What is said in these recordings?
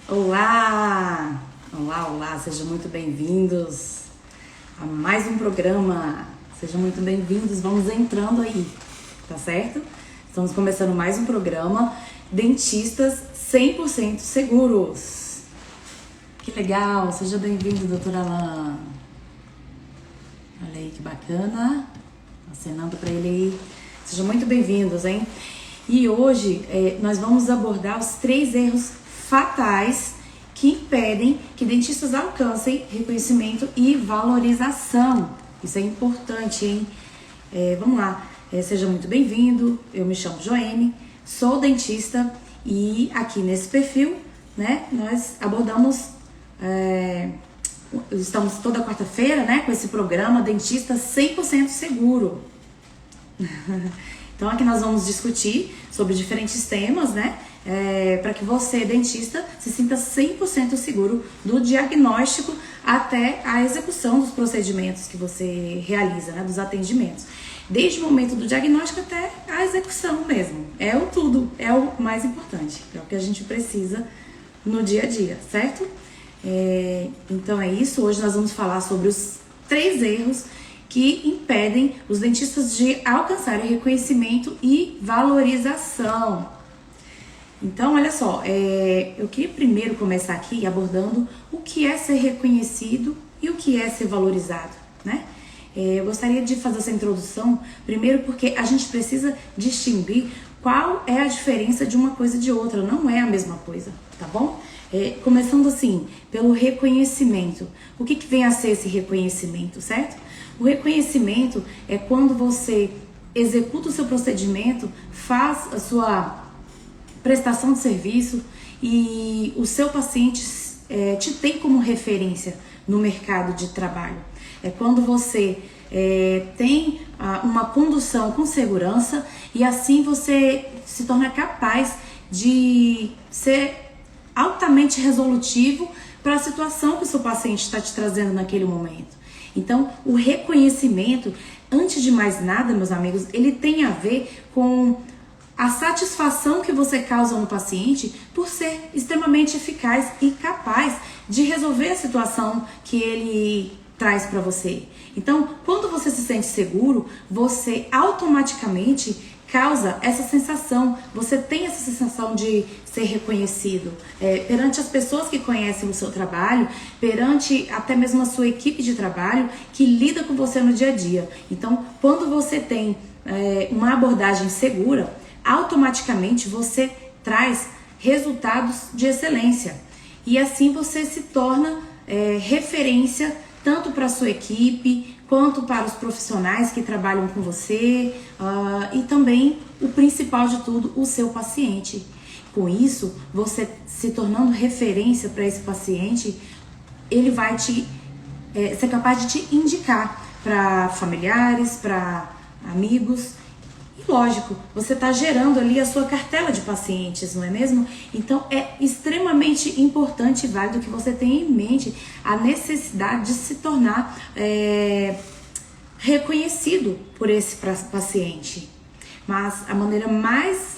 Olá! Olá, olá, sejam muito bem-vindos a mais um programa. Sejam muito bem-vindos, vamos entrando aí, tá certo? Estamos começando mais um programa Dentistas 100% Seguros. Que legal, seja bem-vindo, doutora Alain. Olha aí que bacana, acenando para ele aí. Sejam muito bem-vindos, hein? E hoje nós vamos abordar os 3 erros fatais que impedem que dentistas alcancem reconhecimento e valorização. Isso é importante, hein? Vamos lá, seja muito bem-vindo. Eu me chamo Joene, sou dentista e aqui nesse perfil, né, nós abordamos, estamos toda quarta-feira, né, com esse programa Dentista 100% Seguro. Então aqui nós vamos discutir sobre diferentes temas, né? Para que você, dentista, se sinta 100% seguro do diagnóstico até a execução dos procedimentos que você realiza, né? Dos atendimentos. Desde o momento do diagnóstico até a execução mesmo. É o tudo, é o mais importante. É o que a gente precisa no dia a dia, certo? Então é isso. Hoje nós vamos falar sobre os 3 erros que impedem os dentistas de alcançarem reconhecimento e valorização. Então, olha só, eu queria primeiro começar aqui abordando o que é ser reconhecido e o que é ser valorizado, né? Eu gostaria de fazer essa introdução, primeiro porque a gente precisa distinguir qual é a diferença de uma coisa de outra, não é a mesma coisa, tá bom? Começando assim, pelo reconhecimento. O que vem a ser esse reconhecimento, certo? O reconhecimento é quando você executa o seu procedimento, faz a sua prestação de serviço e o seu paciente te tem como referência no mercado de trabalho. É quando você tem uma condução com segurança e assim você se torna capaz de ser altamente resolutivo para a situação que o seu paciente está te trazendo naquele momento. Então, o reconhecimento, antes de mais nada, meus amigos, ele tem a ver com a satisfação que você causa no paciente por ser extremamente eficaz e capaz de resolver a situação que ele traz para você. Então, quando você se sente seguro, você automaticamente causa essa sensação, você tem essa sensação de ser reconhecido perante as pessoas que conhecem o seu trabalho, perante até mesmo a sua equipe de trabalho que lida com você no dia a dia. Então, quando você tem uma abordagem segura, automaticamente você traz resultados de excelência e assim você se torna referência tanto para a sua equipe quanto para os profissionais que trabalham com você e também, o principal de tudo, o seu paciente. Com isso, você se tornando referência para esse paciente, ele vai ser capaz de te indicar para familiares, para amigos. E lógico, você está gerando ali a sua cartela de pacientes, não é mesmo? Então é extremamente importante e válido que você tenha em mente a necessidade de se tornar reconhecido por esse paciente. Mas a maneira mais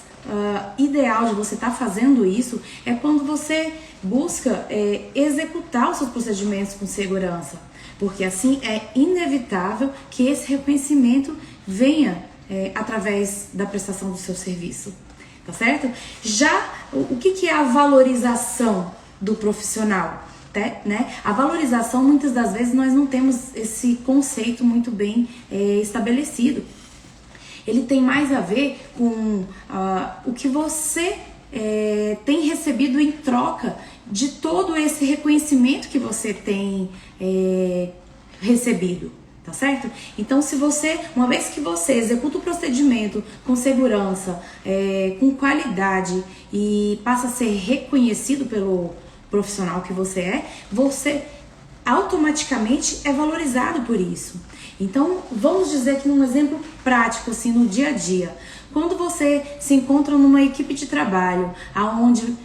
ideal de você estar fazendo isso é quando você busca executar os seus procedimentos com segurança, porque assim é inevitável que esse reconhecimento venha através da prestação do seu serviço, tá certo? Já o que é a valorização do profissional, né? A valorização, muitas das vezes, nós não temos esse conceito muito bem estabelecido. Ele tem mais a ver com o que você tem recebido em troca de todo esse reconhecimento que você tem recebido. Tá certo? Então, uma vez que você executa o procedimento com segurança, com qualidade e passa a ser reconhecido pelo profissional que você automaticamente é valorizado por isso. Então, vamos dizer aqui num exemplo prático, assim, no dia a dia. Quando você se encontra numa equipe de trabalho, onde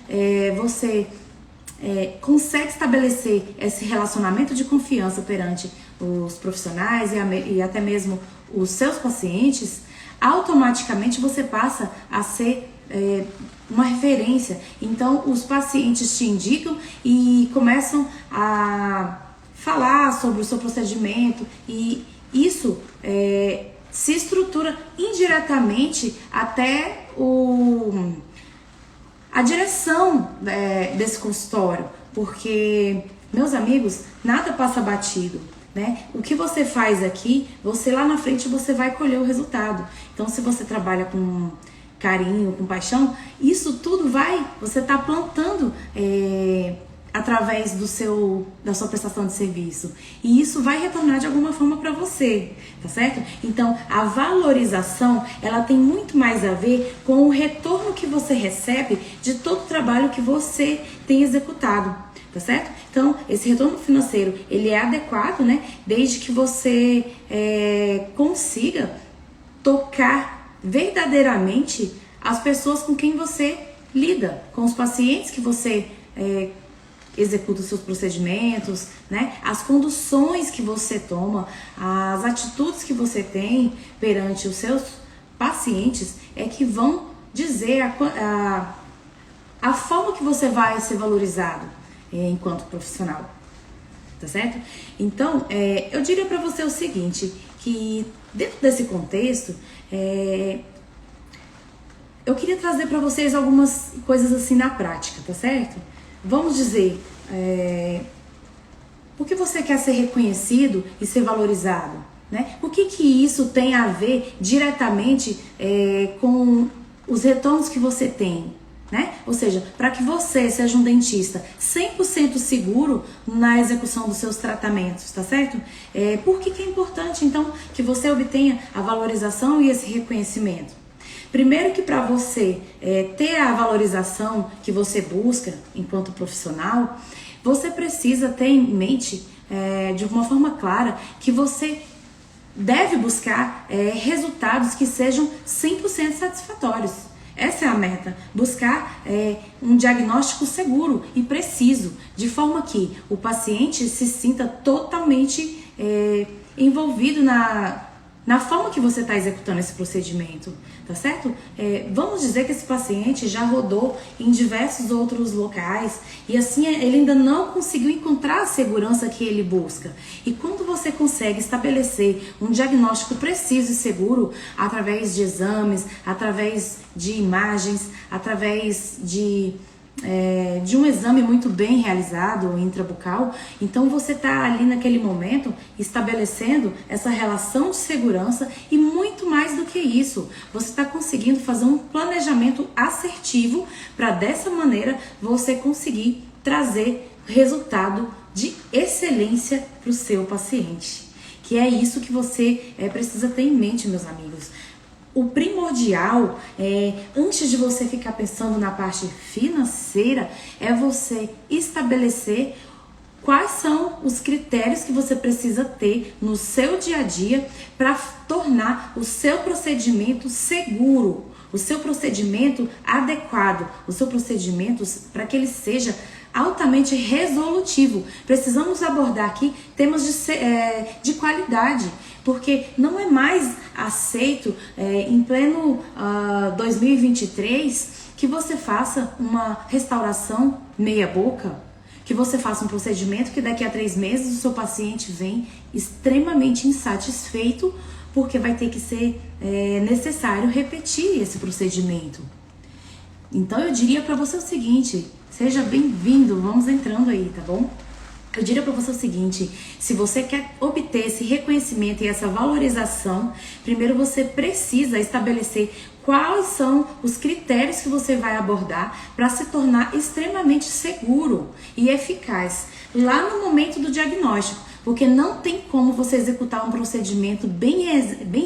você consegue estabelecer esse relacionamento de confiança perante os profissionais e até mesmo os seus pacientes, automaticamente você passa a ser uma referência. Então, os pacientes te indicam e começam a falar sobre o seu procedimento, e isso se estrutura indiretamente até a direção desse consultório, porque, meus amigos, nada passa batido, né? O que você faz aqui, você lá na frente você vai colher o resultado. Então, se você trabalha com carinho, com paixão, isso tudo você está plantando através da sua prestação de serviço, e isso vai retornar de alguma forma para você, tá certo? Então, a valorização, ela tem muito mais a ver com o retorno que você recebe de todo o trabalho que você tem executado, tá certo? Então, esse retorno financeiro, ele é adequado, né? Desde que você consiga tocar verdadeiramente as pessoas com quem você lida, com os pacientes que você executa os seus procedimentos, né? As conduções que você toma, as atitudes que você tem perante os seus pacientes é que vão dizer a forma que você vai ser valorizado enquanto profissional, tá certo? Então, eu diria para você o seguinte, que dentro desse contexto, eu queria trazer para vocês algumas coisas assim na prática, tá certo? Vamos dizer, por que você quer ser reconhecido e ser valorizado, né? O que isso tem a ver diretamente com os retornos que você tem, né? Ou seja, para que você seja um dentista 100% seguro na execução dos seus tratamentos, tá certo? Por que é importante, então, que você obtenha a valorização e esse reconhecimento? Primeiro que para você ter a valorização que você busca enquanto profissional, você precisa ter em mente, de uma forma clara, que você deve buscar resultados que sejam 100% satisfatórios. Essa é a meta, buscar um diagnóstico seguro e preciso, de forma que o paciente se sinta totalmente envolvido na forma que você está executando esse procedimento, tá certo? Vamos dizer que esse paciente já rodou em diversos outros locais e assim ele ainda não conseguiu encontrar a segurança que ele busca. E quando você consegue estabelecer um diagnóstico preciso e seguro através de exames, através de imagens, através de um exame muito bem realizado intrabucal, então você está ali naquele momento estabelecendo essa relação de segurança, e muito mais do que isso, você está conseguindo fazer um planejamento assertivo para dessa maneira você conseguir trazer resultado de excelência para o seu paciente, que é isso que você precisa ter em mente, meus amigos. O primordial, antes de você ficar pensando na parte financeira, é você estabelecer quais são os critérios que você precisa ter no seu dia a dia para tornar o seu procedimento seguro, o seu procedimento adequado, o seu procedimento para que ele seja altamente resolutivo. Precisamos abordar aqui temas de qualidade, porque não é mais aceito em pleno 2023 que você faça uma restauração meia boca, que você faça um procedimento que daqui a 3 meses o seu paciente vem extremamente insatisfeito porque vai ter que ser necessário repetir esse procedimento. Então eu diria para você o seguinte, seja bem-vindo, vamos entrando aí, tá bom? Eu diria para você o seguinte, se você quer obter esse reconhecimento e essa valorização, primeiro você precisa estabelecer quais são os critérios que você vai abordar para se tornar extremamente seguro e eficaz lá no momento do diagnóstico, porque não tem como você executar um procedimento bem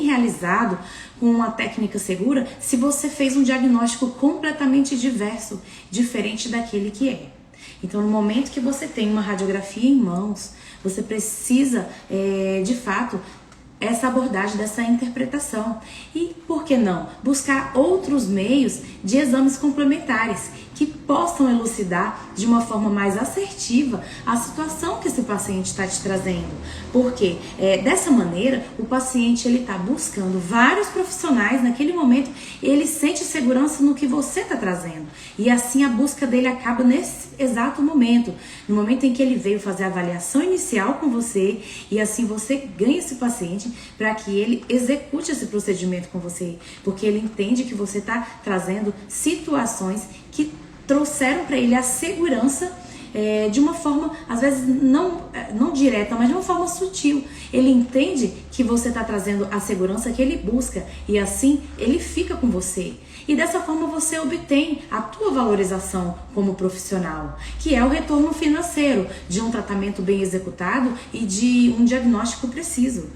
realizado com uma técnica segura se você fez um diagnóstico completamente diferente daquele que é. Então, no momento que você tem uma radiografia em mãos, você precisa, de fato, essa abordagem dessa interpretação. E, por que não, buscar outros meios de exames complementares que possam elucidar de uma forma mais assertiva a situação que esse paciente está te trazendo. Porque dessa maneira o paciente ele está buscando vários profissionais naquele momento, ele sente segurança no que você está trazendo. E assim a busca dele acaba nesse exato momento, no momento em que ele veio fazer a avaliação inicial com você, e assim você ganha esse paciente para que ele execute esse procedimento com você, porque ele entende que você está trazendo situações que trouxeram para ele a segurança de uma forma, às vezes não direta, mas de uma forma sutil. Ele entende que você está trazendo a segurança que ele busca e assim ele fica com você. E dessa forma você obtém a tua valorização como profissional, que é o retorno financeiro de um tratamento bem executado e de um diagnóstico preciso.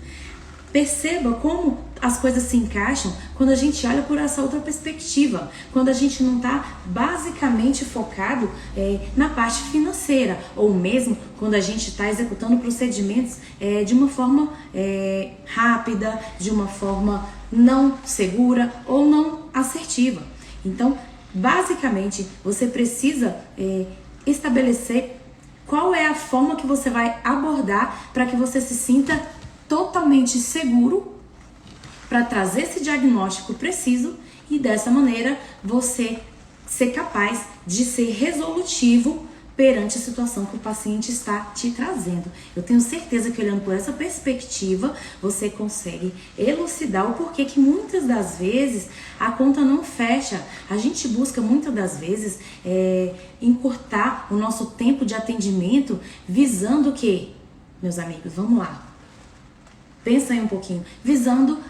Perceba como as coisas se encaixam quando a gente olha por essa outra perspectiva, quando a gente não está basicamente focado na parte financeira, ou mesmo quando a gente está executando procedimentos de uma forma rápida, de uma forma não segura ou não assertiva. Então, basicamente, você precisa estabelecer qual é a forma que você vai abordar para que você se sinta totalmente seguro para trazer esse diagnóstico preciso e dessa maneira você ser capaz de ser resolutivo perante a situação que o paciente está te trazendo. Eu tenho certeza que olhando por essa perspectiva, você consegue elucidar o porquê que muitas das vezes a conta não fecha. A gente busca muitas das vezes encurtar o nosso tempo de atendimento visando o quê? Meus amigos, vamos lá. Pensa aí um pouquinho, visando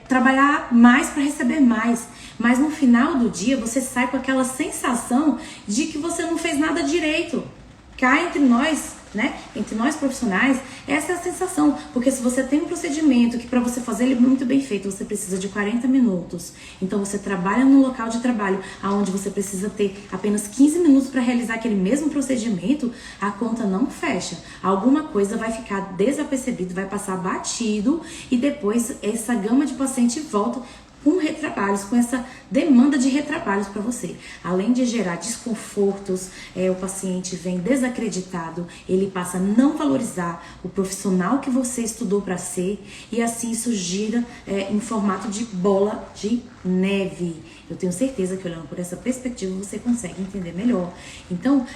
trabalhar mais para receber mais, mas no final do dia você sai com aquela sensação de que você não fez nada direito. Cá entre nós, né? Entre nós profissionais, essa é a sensação, porque se você tem um procedimento que para você fazer ele muito bem feito, você precisa de 40 minutos, então você trabalha num local de trabalho onde você precisa ter apenas 15 minutos para realizar aquele mesmo procedimento, a conta não fecha. Alguma coisa vai ficar desapercebido, vai passar batido e depois essa gama de paciente volta com retrabalhos, com essa demanda de retrabalhos para você. Além de gerar desconfortos, o paciente vem desacreditado, ele passa a não valorizar o profissional que você estudou para ser e assim isso gira em formato de bola de neve. Eu tenho certeza que olhando por essa perspectiva você consegue entender melhor. Então,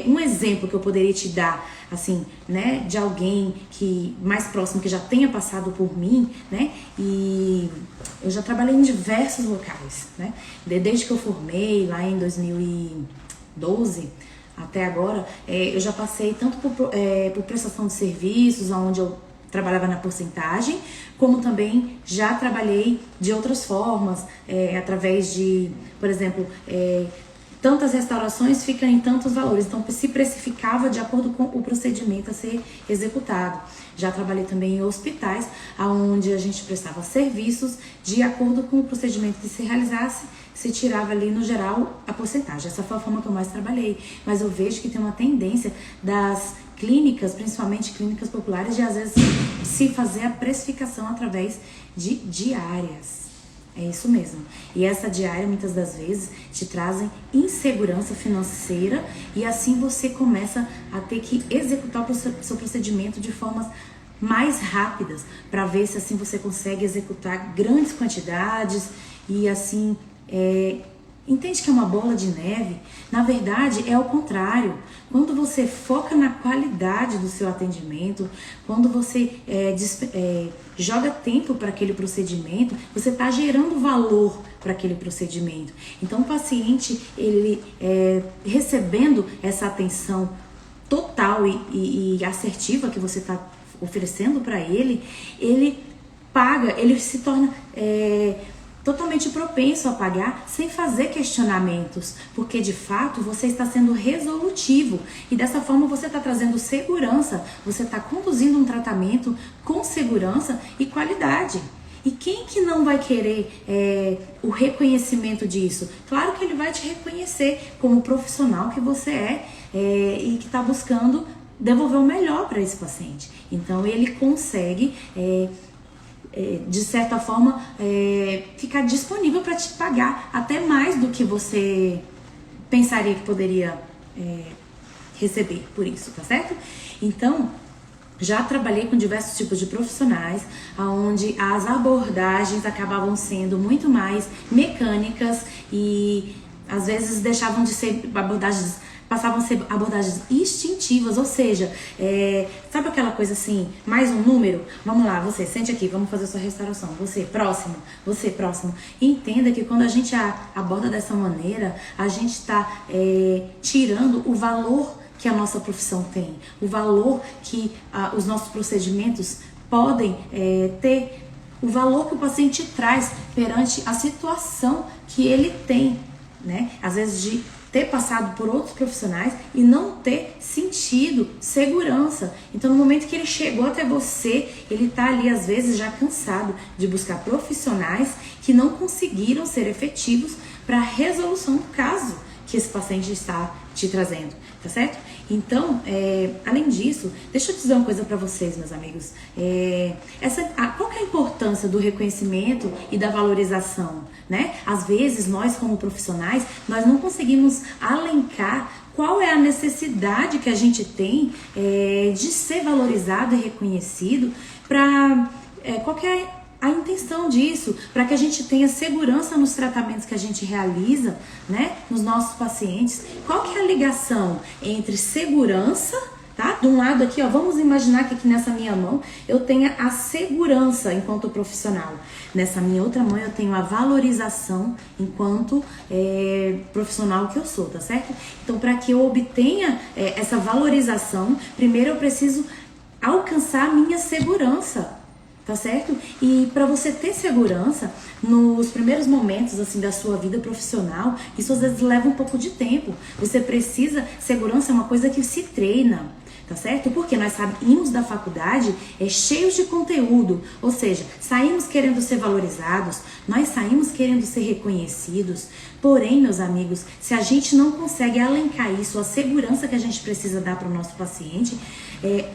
um exemplo que eu poderia te dar, assim, né, de alguém que mais próximo que já tenha passado por mim, né, e eu já trabalhei em diversos locais, né, desde que eu formei lá em 2012 até agora, eu já passei tanto por prestação de serviços, onde eu trabalhava na porcentagem, como também já trabalhei de outras formas, através de, por exemplo, tantas restaurações ficam em tantos valores, então se precificava de acordo com o procedimento a ser executado. Já trabalhei também em hospitais, onde a gente prestava serviços de acordo com o procedimento que se realizasse, se tirava ali no geral a porcentagem. Essa foi a forma que eu mais trabalhei, mas eu vejo que tem uma tendência das clínicas, principalmente clínicas populares, de às vezes se fazer a precificação através de diárias. É isso mesmo. E essa diária, muitas das vezes, te trazem insegurança financeira e assim você começa a ter que executar o seu procedimento de formas mais rápidas, para ver se assim você consegue executar grandes quantidades e assim entende que é uma bola de neve? Na verdade, é o contrário. Quando você foca na qualidade do seu atendimento, quando você joga tempo para aquele procedimento, você está gerando valor para aquele procedimento. Então, o paciente, ele recebendo essa atenção total e assertiva que você está oferecendo para ele, ele paga, ele se torna totalmente propenso a pagar sem fazer questionamentos, porque de fato você está sendo resolutivo e dessa forma você está trazendo segurança, você está conduzindo um tratamento com segurança e qualidade. E quem que não vai querer o reconhecimento disso? Claro que ele vai te reconhecer como profissional que você e que está buscando devolver o melhor para esse paciente. Então ele consegue de certa forma ficar disponível para te pagar até mais do que você pensaria que poderia receber por isso, tá certo? Então, já trabalhei com diversos tipos de profissionais, onde as abordagens acabavam sendo muito mais mecânicas e às vezes deixavam de ser abordagens, passavam a ser abordagens instintivas, ou seja, sabe aquela coisa assim, mais um número? Vamos lá, você, sente aqui, vamos fazer sua restauração. Você, próximo. Entenda que quando a gente aborda dessa maneira, a gente está tirando o valor que a nossa profissão tem, o valor que os nossos procedimentos podem ter, o valor que o paciente traz perante a situação que ele tem, né? Às vezes de ter passado por outros profissionais e não ter sentido segurança. Então, no momento que ele chegou até você, ele está ali, às vezes, já cansado de buscar profissionais que não conseguiram ser efetivos para a resolução do caso que esse paciente está te trazendo, tá certo? Então, além disso, deixa eu dizer uma coisa para vocês, meus amigos. Qual que é a importância do reconhecimento e da valorização, né? Às vezes, nós como profissionais, nós não conseguimos alencar qual é a necessidade que a gente tem de ser valorizado e reconhecido para qual que é a intenção disso, para que a gente tenha segurança nos tratamentos que a gente realiza, né, nos nossos pacientes. Qual que é a ligação entre segurança, tá? De um lado aqui, ó, vamos imaginar que aqui nessa minha mão eu tenha a segurança enquanto profissional. Nessa minha outra mão eu tenho a valorização enquanto profissional que eu sou, tá certo? Então, para que eu obtenha essa valorização, primeiro eu preciso alcançar a minha segurança. Tá certo? E para você ter segurança nos primeiros momentos assim da sua vida profissional, isso às vezes leva um pouco de tempo. Você precisa, segurança é uma coisa que se treina, tá certo? Porque nós saímos da faculdade cheios de conteúdo, ou seja, saímos querendo ser valorizados, nós saímos querendo ser reconhecidos. Porém, meus amigos, se a gente não consegue alencar isso, a segurança que a gente precisa dar para o nosso paciente,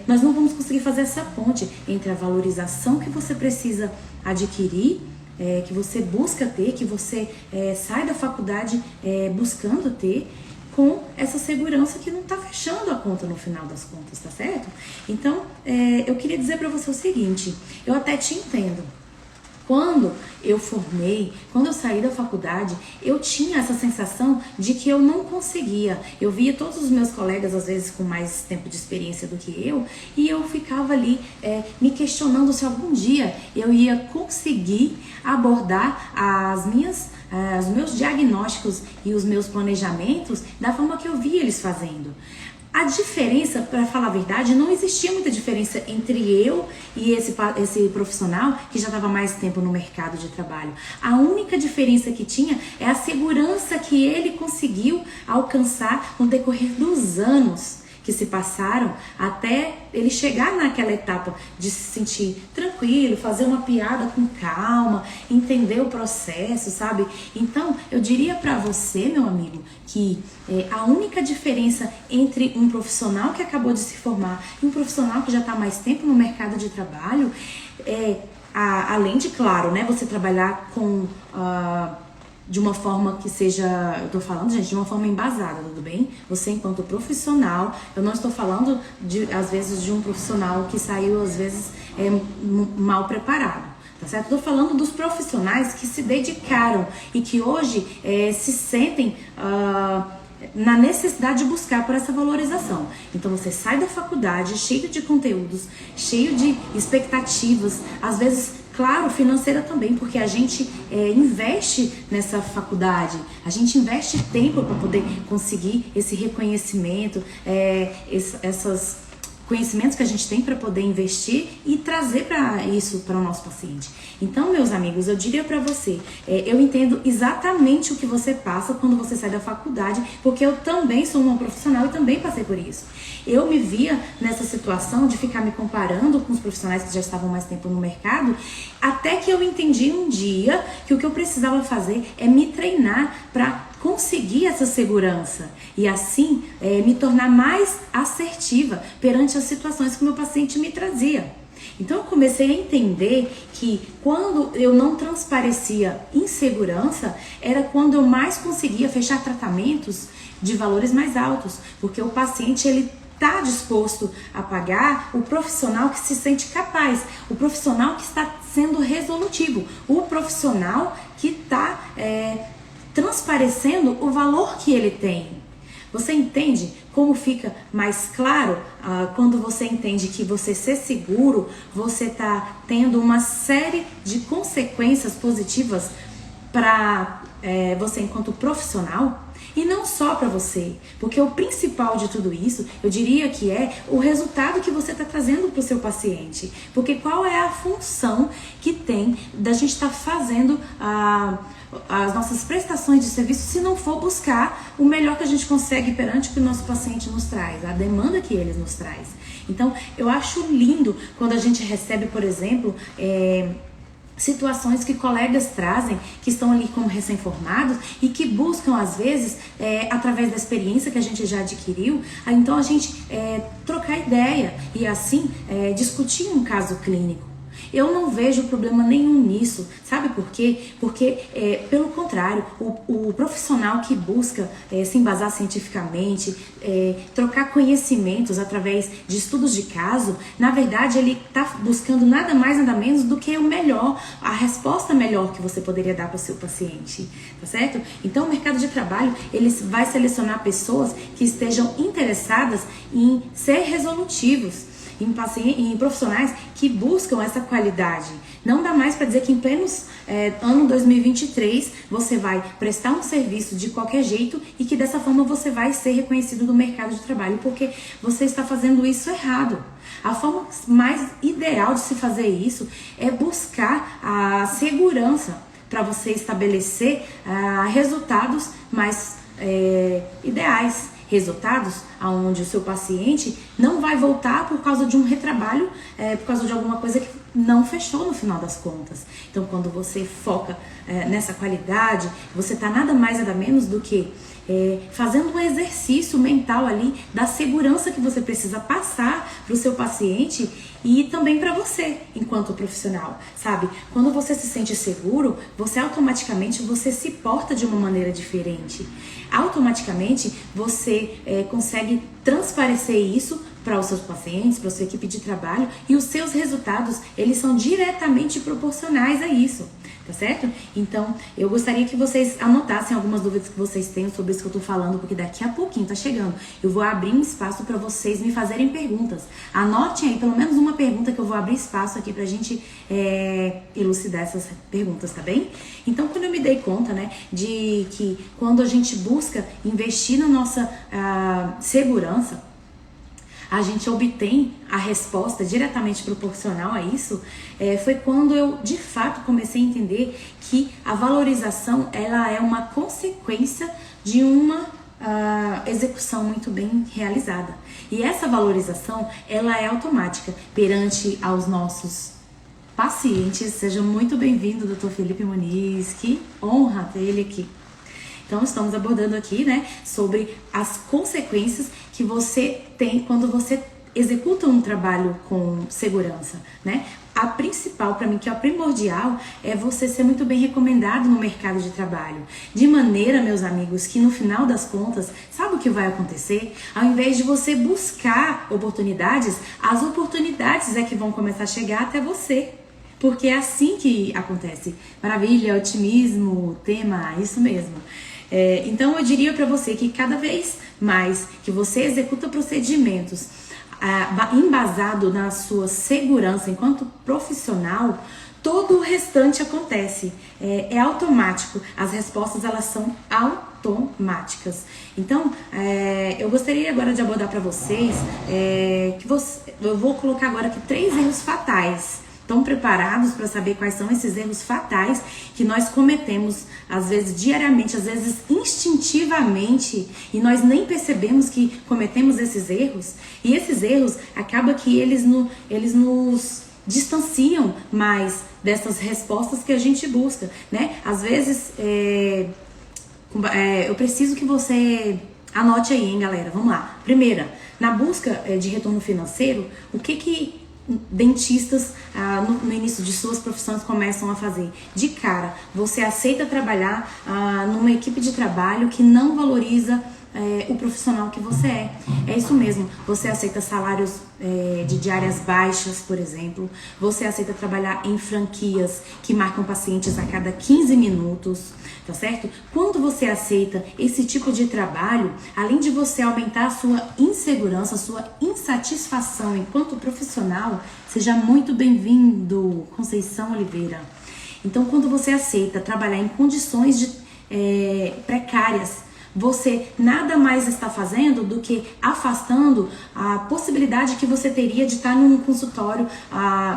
nós não vamos conseguir fazer essa ponte entre a valorização que você precisa adquirir, que você busca ter, que você sai da faculdade buscando ter, com essa segurança que não está fechando a conta no final das contas, tá certo? Então, eu queria dizer para você o seguinte, eu até te entendo. Quando eu formei, quando eu saí da faculdade, eu tinha essa sensação de que eu não conseguia. Eu via todos os meus colegas, às vezes, com mais tempo de experiência do que eu, e eu ficava ali me questionando se algum dia eu ia conseguir abordar os meus diagnósticos e os meus planejamentos da forma que eu via eles fazendo. A diferença, para falar a verdade, não existia muita diferença entre eu e esse profissional que já estava mais tempo no mercado de trabalho. A única diferença que tinha é a segurança que ele conseguiu alcançar no decorrer dos anos que se passaram até ele chegar naquela etapa de se sentir tranquilo, fazer uma piada com calma, entender o processo, sabe? Então, eu diria pra você, meu amigo, que a única diferença entre um profissional que acabou de se formar e um profissional que já está mais tempo no mercado de trabalho além de, claro, né, você trabalhar com de uma forma que seja, eu tô falando, gente, de uma forma embasada, tudo bem? Você enquanto profissional, eu não estou falando às vezes de um profissional que saiu às vezes mal preparado, tá certo? Eu tô falando dos profissionais que se dedicaram e que hoje se sentem na necessidade de buscar por essa valorização. Então você sai da faculdade cheio de conteúdos, cheio de expectativas, às vezes, claro, financeira também, porque a gente investe nessa faculdade, a gente investe tempo para poder conseguir esse reconhecimento, esses conhecimentos que a gente tem para poder investir e trazer isso para o nosso paciente. Então, meus amigos, eu diria para você, eu entendo exatamente o que você passa quando você sai da faculdade, porque eu também sou uma profissional e também passei por isso. Eu me via nessa situação de ficar me comparando com os profissionais que já estavam mais tempo no mercado, até que eu entendi um dia que o que eu precisava fazer é me treinar para conseguir essa segurança e assim me tornar mais assertiva perante as situações que o meu paciente me trazia. Então eu comecei a entender que quando eu não transparecia insegurança, era quando eu mais conseguia fechar tratamentos de valores mais altos, porque o paciente ele está disposto a pagar o profissional que se sente capaz, o profissional que está sendo resolutivo, o profissional que está transparecendo o valor que ele tem. Você entende como fica mais claro quando você entende que você ser seguro, você está tendo uma série de consequências positivas para você enquanto profissional? E não só para você, porque o principal de tudo isso, eu diria que é o resultado que você está trazendo para o seu paciente. Porque qual é a função que tem da gente estar fazendo as nossas prestações de serviço se não for buscar o melhor que a gente consegue perante o que o nosso paciente nos traz, a demanda que ele nos traz. Então, eu acho lindo quando a gente recebe, por exemplo, situações que colegas trazem, que estão ali como recém-formados e que buscam, às vezes, através da experiência que a gente já adquiriu, então a gente trocar ideia e assim discutir um caso clínico. Eu não vejo problema nenhum nisso, sabe por quê? Porque, pelo contrário, o profissional que busca se embasar cientificamente, trocar conhecimentos através de estudos de caso, na verdade ele está buscando nada mais, nada menos do que o melhor, a resposta melhor que você poderia dar para o seu paciente, tá certo? Então o mercado de trabalho, ele vai selecionar pessoas que estejam interessadas em ser resolutivos, em profissionais que buscam essa qualidade. Não dá mais para dizer que em pleno ano 2023 você vai prestar um serviço de qualquer jeito e que dessa forma você vai ser reconhecido no mercado de trabalho, porque você está fazendo isso errado. A forma mais ideal de se fazer isso é buscar a segurança para você estabelecer resultados mais ideais. Resultados onde o seu paciente não vai voltar por causa de um retrabalho, por causa de alguma coisa que não fechou no final das contas. Então, quando você foca nessa qualidade, você está nada mais nada menos do que fazendo um exercício mental ali da segurança que você precisa passar para o seu paciente e também para você, enquanto profissional, sabe? Quando você se sente seguro, você automaticamente se porta de uma maneira diferente. Automaticamente você consegue transparecer isso para os seus pacientes, para a sua equipe de trabalho, e os seus resultados, eles são diretamente proporcionais a isso, tá certo? Então, eu gostaria que vocês anotassem algumas dúvidas que vocês tenham sobre isso que eu tô falando, porque daqui a pouquinho tá chegando. Eu vou abrir um espaço para vocês me fazerem perguntas. Anotem aí pelo menos uma pergunta que eu vou abrir espaço aqui pra gente elucidar essas perguntas, tá bem? Então, quando eu me dei conta, né, de que quando a gente busca investir na nossa segurança, a gente obtém a resposta diretamente proporcional a isso, foi quando eu, de fato, comecei a entender que a valorização, ela é uma consequência de uma execução muito bem realizada. E essa valorização, ela é automática perante aos nossos pacientes. Seja muito bem-vindo, Dr. Felipe Muniz, que honra ter ele aqui. Então, estamos abordando aqui, né, sobre as consequências que você tem quando você executa um trabalho com segurança, né? A principal, para mim, que é a primordial, é você ser muito bem recomendado no mercado de trabalho. De maneira, meus amigos, que no final das contas, sabe o que vai acontecer? Ao invés de você buscar oportunidades, as oportunidades é que vão começar a chegar até você. Porque é assim que acontece. Maravilha, otimismo, tema, isso mesmo. Então eu diria para você que cada vez mais que você executa procedimentos embasado na sua segurança enquanto profissional, todo o restante acontece. É automático. As respostas, elas são automáticas. Então, eu gostaria agora de abordar para vocês eu vou colocar agora aqui 3 erros fatais. Estão preparados para saber quais são esses erros fatais que nós cometemos, às vezes diariamente, às vezes instintivamente, e nós nem percebemos que cometemos esses erros? E esses erros, acaba que eles nos distanciam mais dessas respostas que a gente busca, né? Às vezes, eu preciso que você anote aí, hein, galera? Vamos lá. Primeira, na busca de retorno financeiro, o que dentistas no início de suas profissões começam a fazer. De cara, você aceita trabalhar numa equipe de trabalho que não valoriza o profissional que você é. É isso mesmo, você aceita salários de diárias baixas, por exemplo, você aceita trabalhar em franquias que marcam pacientes a cada 15 minutos, tá certo? Quando você aceita esse tipo de trabalho, além de você aumentar a sua insegurança, a sua insatisfação enquanto profissional, seja muito bem-vindo, Conceição Oliveira. Então, quando você aceita trabalhar em condições precárias, você nada mais está fazendo do que afastando a possibilidade que você teria de estar num consultório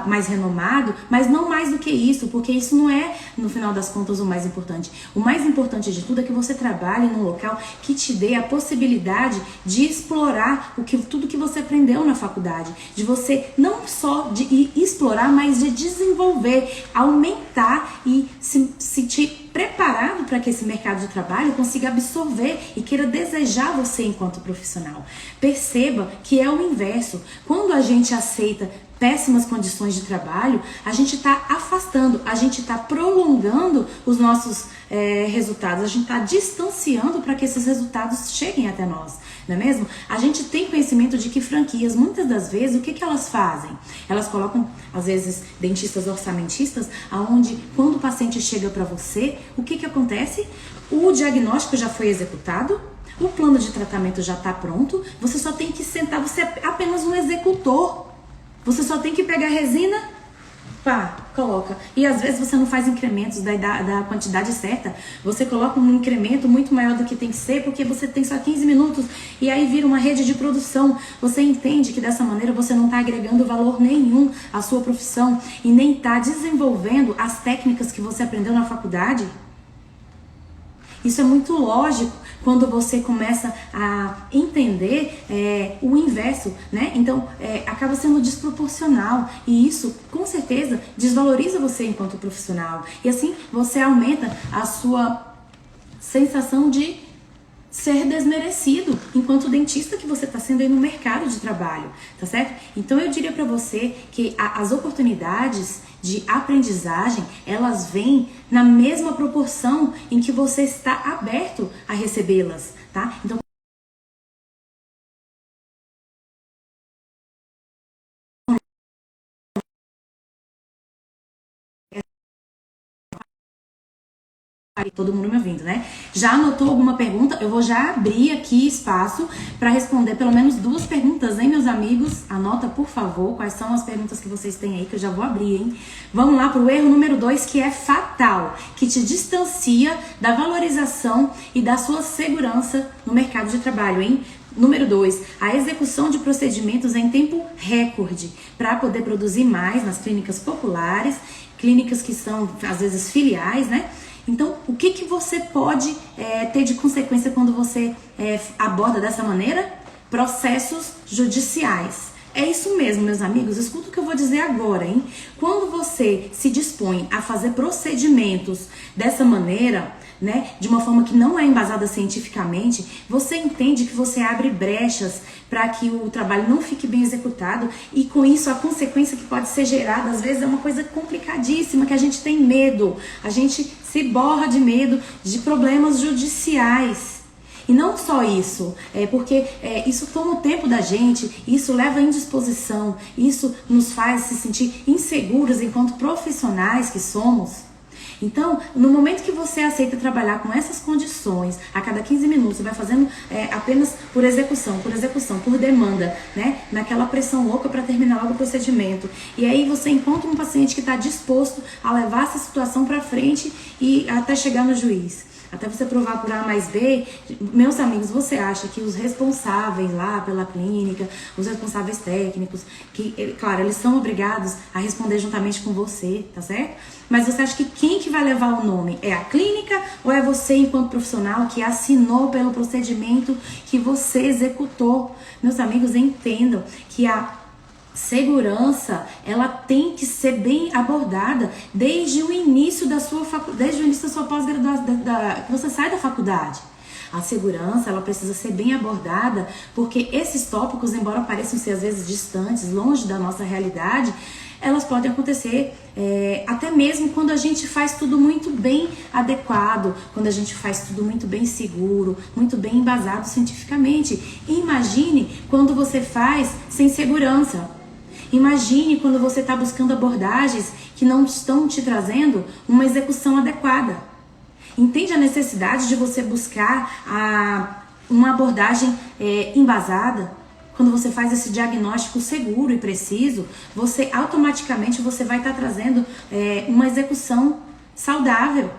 mais renomado, mas não mais do que isso, porque isso não é, no final das contas, o mais importante. O mais importante de tudo é que você trabalhe num local que te dê a possibilidade de explorar tudo que você aprendeu na faculdade, de você não só de explorar, mas de desenvolver, aumentar e se sentir preparado para que esse mercado de trabalho consiga absorver e queira desejar você enquanto profissional. Perceba que é o inverso. Quando a gente aceita péssimas condições de trabalho, a gente está afastando, a gente está prolongando os nossos resultados, a gente está distanciando para que esses resultados cheguem até nós, não é mesmo? A gente tem conhecimento de que franquias, muitas das vezes, o que elas fazem? Elas colocam, às vezes, dentistas orçamentistas, aonde quando o paciente chega para você, o que acontece? O diagnóstico já foi executado, o plano de tratamento já está pronto, você só tem que sentar, você é apenas um executor. Você só tem que pegar a resina, pá, coloca. E às vezes você não faz incrementos da quantidade certa. Você coloca um incremento muito maior do que tem que ser, porque você tem só 15 minutos e aí vira uma rede de produção. Você entende que dessa maneira você não está agregando valor nenhum à sua profissão e nem está desenvolvendo as técnicas que você aprendeu na faculdade? Isso é muito lógico quando você começa a entender o inverso, né? Então, acaba sendo desproporcional e isso, com certeza, desvaloriza você enquanto profissional. E assim, você aumenta a sua sensação de ser desmerecido enquanto dentista que você está sendo aí no mercado de trabalho, tá certo? Então eu diria para você que as oportunidades de aprendizagem, elas vêm na mesma proporção em que você está aberto a recebê-las, tá? Então todo mundo me ouvindo, né? Já anotou alguma pergunta? Eu vou já abrir aqui espaço para responder pelo menos 2 perguntas, hein, meus amigos? Anota, por favor, quais são as perguntas que vocês têm aí, que eu já vou abrir, hein? Vamos lá para o erro número 2, que é fatal, que te distancia da valorização e da sua segurança no mercado de trabalho, hein? Número 2, a execução de procedimentos em tempo recorde para poder produzir mais nas clínicas populares, clínicas que são, às vezes, filiais, né? Então, o que você pode ter de consequência quando você aborda dessa maneira? Processos judiciais. É isso mesmo, meus amigos. Escuta o que eu vou dizer agora, hein? Quando você se dispõe a fazer procedimentos dessa maneira, né, de uma forma que não é embasada cientificamente, você entende que você abre brechas para que o trabalho não fique bem executado e com isso a consequência que pode ser gerada, às vezes é uma coisa complicadíssima, que a gente tem medo, a gente se borra de medo de problemas judiciais. E não só isso, porque isso toma o tempo da gente, isso leva à indisposição, isso nos faz se sentir inseguros enquanto profissionais que somos. Então, no momento que você aceita trabalhar com essas condições, a cada 15 minutos, você vai fazendo apenas por execução, por demanda, né? Naquela pressão louca para terminar logo o procedimento. E aí você encontra um paciente que está disposto a levar essa situação para frente e até chegar no juiz. Até você provar por A mais B, meus amigos, você acha que os responsáveis lá pela clínica, os responsáveis técnicos, que, claro, eles são obrigados a responder juntamente com você, tá certo? Mas você acha que quem que vai levar o nome? É a clínica ou é você enquanto profissional que assinou pelo procedimento que você executou? Meus amigos, entendam que a segurança, ela tem que ser bem abordada desde o início da sua pós-graduação, que você sai da faculdade. A segurança, ela precisa ser bem abordada, porque esses tópicos, embora pareçam ser às vezes distantes, longe da nossa realidade, elas podem acontecer até mesmo quando a gente faz tudo muito bem adequado, quando a gente faz tudo muito bem seguro, muito bem embasado cientificamente. E imagine quando você faz sem segurança. Imagine quando você está buscando abordagens que não estão te trazendo uma execução adequada. Entende a necessidade de você buscar uma abordagem embasada? Quando você faz esse diagnóstico seguro e preciso, você automaticamente vai estar trazendo uma execução saudável.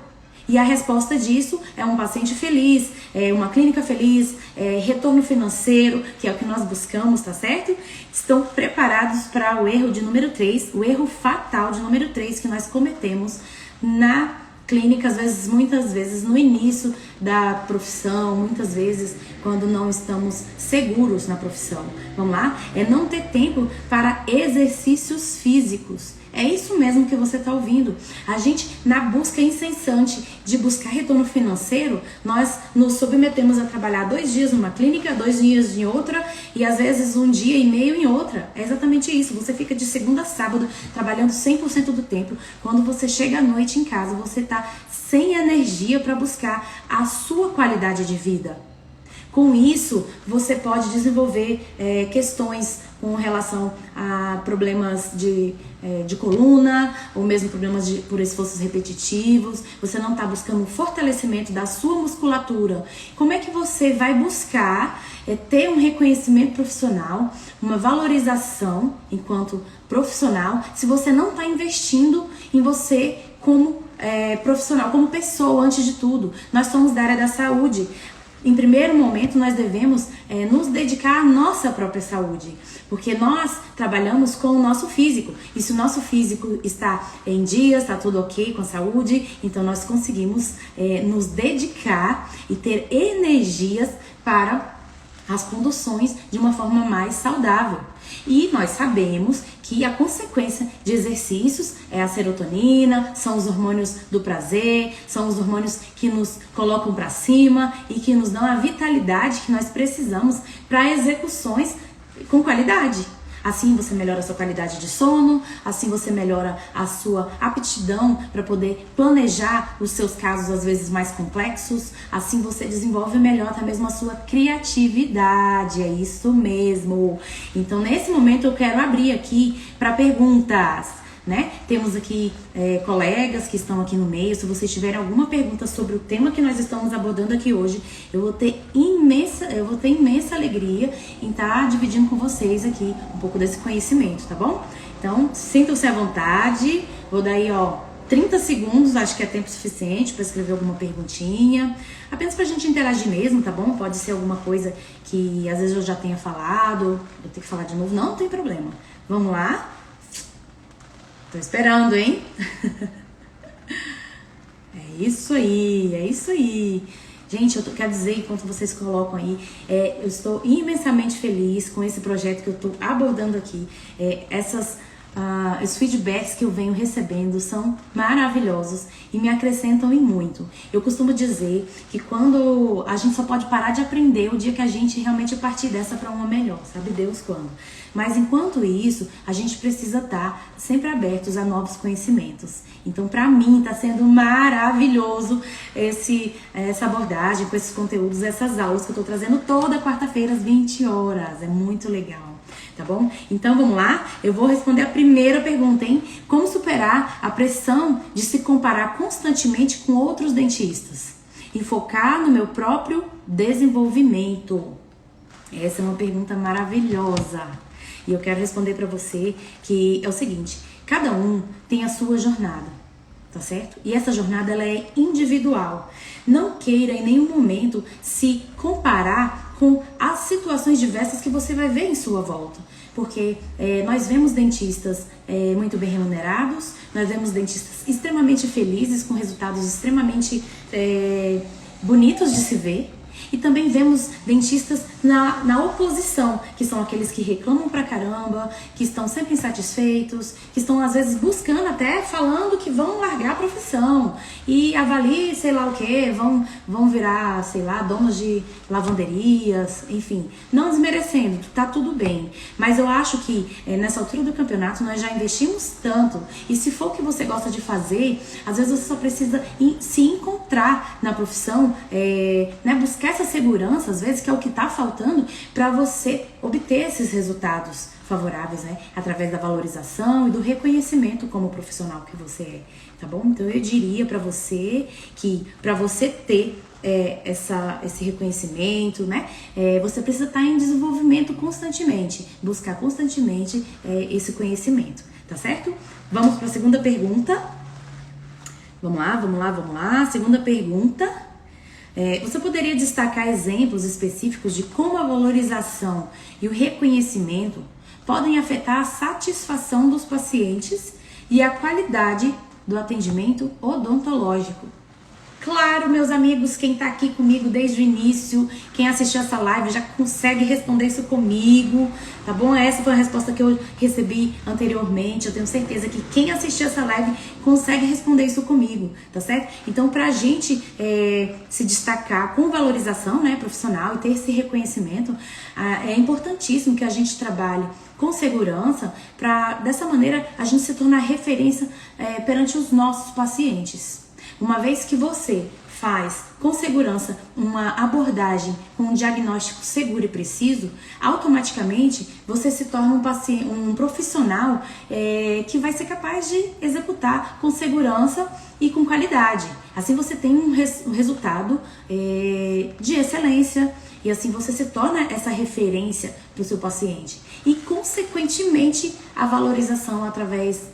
E a resposta disso é um paciente feliz, uma clínica feliz, retorno financeiro, que é o que nós buscamos, tá certo? Estão preparados para o erro de número 3, o erro fatal de número 3 que nós cometemos na clínica, muitas vezes no início da profissão, muitas vezes quando não estamos seguros na profissão. Vamos lá? É não ter tempo para exercícios físicos. É isso mesmo que você está ouvindo. A gente, na busca incessante de buscar retorno financeiro, nós nos submetemos a trabalhar 2 dias numa clínica, 2 dias em outra e às vezes 1 dia e meio em outra. É exatamente isso. Você fica de segunda a sábado trabalhando 100% do tempo. Quando você chega à noite em casa, você está sem energia para buscar a sua qualidade de vida. Com isso, você pode desenvolver questões com relação a problemas de coluna, ou mesmo problemas por esforços repetitivos. Você não está buscando o fortalecimento da sua musculatura. Como é que você vai buscar ter um reconhecimento profissional, uma valorização enquanto profissional, se você não está investindo em você como profissional, como pessoa, antes de tudo? Nós somos da área da saúde. Em primeiro momento, nós devemos nos dedicar à nossa própria saúde, porque nós trabalhamos com o nosso físico. E se o nosso físico está em dia, está tudo ok com a saúde, então nós conseguimos nos dedicar e ter energias para as conduções de uma forma mais saudável. E nós sabemos que a consequência de exercícios é a serotonina, são os hormônios do prazer, são os hormônios que nos colocam para cima e que nos dão a vitalidade que nós precisamos para execuções com qualidade. Assim você melhora a sua qualidade de sono, assim você melhora a sua aptidão para poder planejar os seus casos às vezes mais complexos, assim você desenvolve melhor até mesmo a sua criatividade, é isso mesmo. Então nesse momento eu quero abrir aqui para perguntas. Né? Temos aqui colegas que estão aqui no meio. Se vocês tiverem alguma pergunta sobre o tema que nós estamos abordando aqui hoje, eu vou ter imensa alegria em estar dividindo com vocês aqui um pouco desse conhecimento, tá bom? Então, sintam-se à vontade. Vou dar aí, 30 segundos, acho que é tempo suficiente para escrever alguma perguntinha. Apenas pra gente interagir mesmo, tá bom? Pode ser alguma coisa que às vezes eu já tenha falado, vou ter que falar de novo, não tem problema. Vamos lá? Tô esperando, hein? É isso aí. Gente, eu quero dizer, enquanto vocês colocam aí, eu estou imensamente feliz com esse projeto que eu tô abordando aqui. Os feedbacks que eu venho recebendo são maravilhosos e me acrescentam em muito. Eu costumo dizer que quando a gente só pode parar de aprender o dia que a gente realmente partir dessa para uma melhor, sabe Deus quando. Mas enquanto isso, a gente precisa estar sempre abertos a novos conhecimentos. Então, para mim, está sendo maravilhoso essa abordagem com esses conteúdos, essas aulas que eu estou trazendo toda quarta-feira às 20 horas. É muito legal. Tá bom? Então vamos lá? Eu vou responder a primeira pergunta, hein? Como superar a pressão de se comparar constantemente com outros dentistas e focar no meu próprio desenvolvimento? Essa é uma pergunta maravilhosa. E eu quero responder para você que é o seguinte: cada um tem a sua jornada, tá certo? E essa jornada ela é individual. Não queira em nenhum momento se comparar com as situações diversas que você vai ver em sua volta. Porque nós vemos dentistas muito bem remunerados, nós vemos dentistas extremamente felizes, com resultados extremamente bonitos de se ver. E também vemos dentistas na oposição, que são aqueles que reclamam pra caramba, que estão sempre insatisfeitos, que estão às vezes buscando, até falando que vão largar a profissão e avalie sei lá o que, vão virar, sei lá, donos de lavanderias, enfim. Não desmerecendo, tá tudo bem. Mas eu acho que nessa altura do campeonato nós já investimos tanto. E se for o que você gosta de fazer, às vezes você só precisa se encontrar na profissão, né, buscar essa segurança, às vezes, que é o que tá faltando para você obter esses resultados favoráveis, né, através da valorização e do reconhecimento como profissional que você é, tá bom? Então eu diria para você que para você ter esse reconhecimento, né, você precisa estar em desenvolvimento constantemente, buscar constantemente esse conhecimento, tá certo? Vamos para a segunda pergunta. Vamos lá. Segunda pergunta. Você poderia destacar exemplos específicos de como a valorização e o reconhecimento podem afetar a satisfação dos pacientes e a qualidade do atendimento odontológico? Claro, meus amigos, quem tá aqui comigo desde o início, quem assistiu essa live já consegue responder isso comigo, tá bom? Essa foi a resposta que eu recebi anteriormente. Eu tenho certeza que quem assistiu essa live consegue responder isso comigo, tá certo? Então, pra gente se destacar com valorização, né, profissional e ter esse reconhecimento, é importantíssimo que a gente trabalhe com segurança para, dessa maneira, a gente se tornar referência perante os nossos pacientes. Uma vez que você faz com segurança uma abordagem com um diagnóstico seguro e preciso, automaticamente você se torna um profissional que vai ser capaz de executar com segurança e com qualidade. Assim você tem um resultado de excelência e assim você se torna essa referência para o seu paciente. E, consequentemente, a valorização através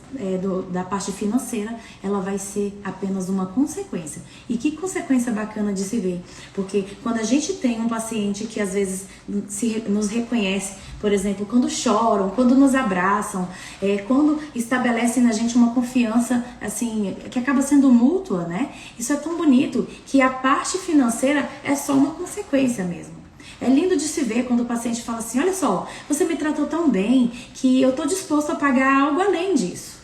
da parte financeira, ela vai ser apenas uma consequência. E que consequência bacana de se ver. Porque quando a gente tem um paciente que às vezes nos reconhece, por exemplo, quando choram, quando nos abraçam, quando estabelecem na gente uma confiança, assim, que acaba sendo mútua, né? Isso é tão bonito que a parte financeira é só uma consequência mesmo. É lindo de se ver quando o paciente fala assim, olha só, você me tratou tão bem que eu estou disposto a pagar algo além disso.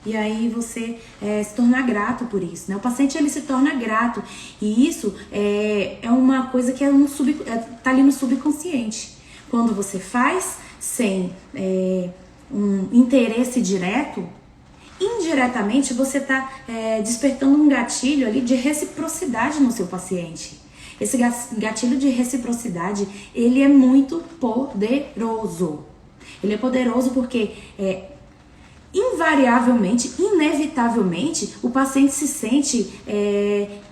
E aí você se tornar grato por isso, né? O paciente, ele se torna grato. E isso é uma coisa que tá ali no subconsciente. Quando você faz sem um interesse direto, indiretamente você está despertando um gatilho ali de reciprocidade no seu paciente. Esse gatilho de reciprocidade, ele é muito poderoso. Ele é poderoso porque invariavelmente, inevitavelmente, o paciente se sente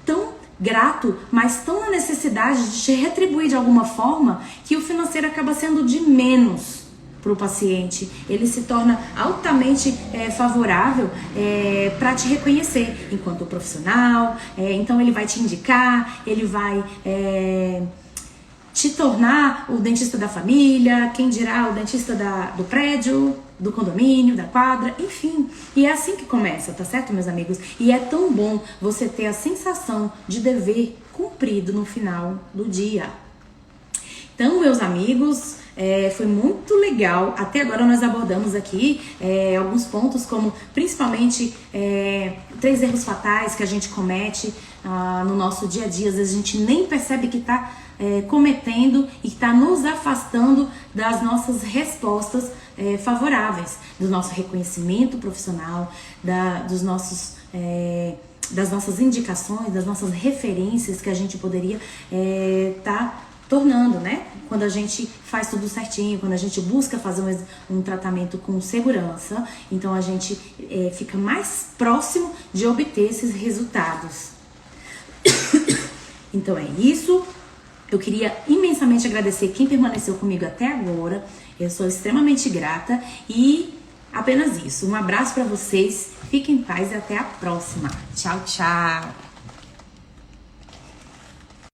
tão grato, mas tão na necessidade de te retribuir de alguma forma, que o financeiro acaba sendo de menos para o paciente. Ele se torna altamente favorável para te reconhecer enquanto profissional. Então ele vai te indicar, ele vai te tornar o dentista da família, quem dirá o dentista do prédio, do condomínio, da quadra, enfim. E é assim que começa, tá certo, meus amigos? E é tão bom você ter a sensação de dever cumprido no final do dia. Então, meus amigos, foi muito legal. Até agora nós abordamos aqui alguns pontos, como principalmente 3 erros fatais que a gente comete no nosso dia a dia. Às vezes a gente nem percebe que está cometendo e que está nos afastando das nossas respostas favoráveis, do nosso reconhecimento profissional, das nossas indicações, das nossas referências que a gente poderia estar tornando, né? Quando a gente faz tudo certinho, quando a gente busca fazer um tratamento com segurança, então a gente fica mais próximo de obter esses resultados. Então é isso. Eu queria imensamente agradecer quem permaneceu comigo até agora. Eu sou extremamente grata e apenas isso. Um abraço para vocês, fiquem em paz e até a próxima. Tchau, tchau!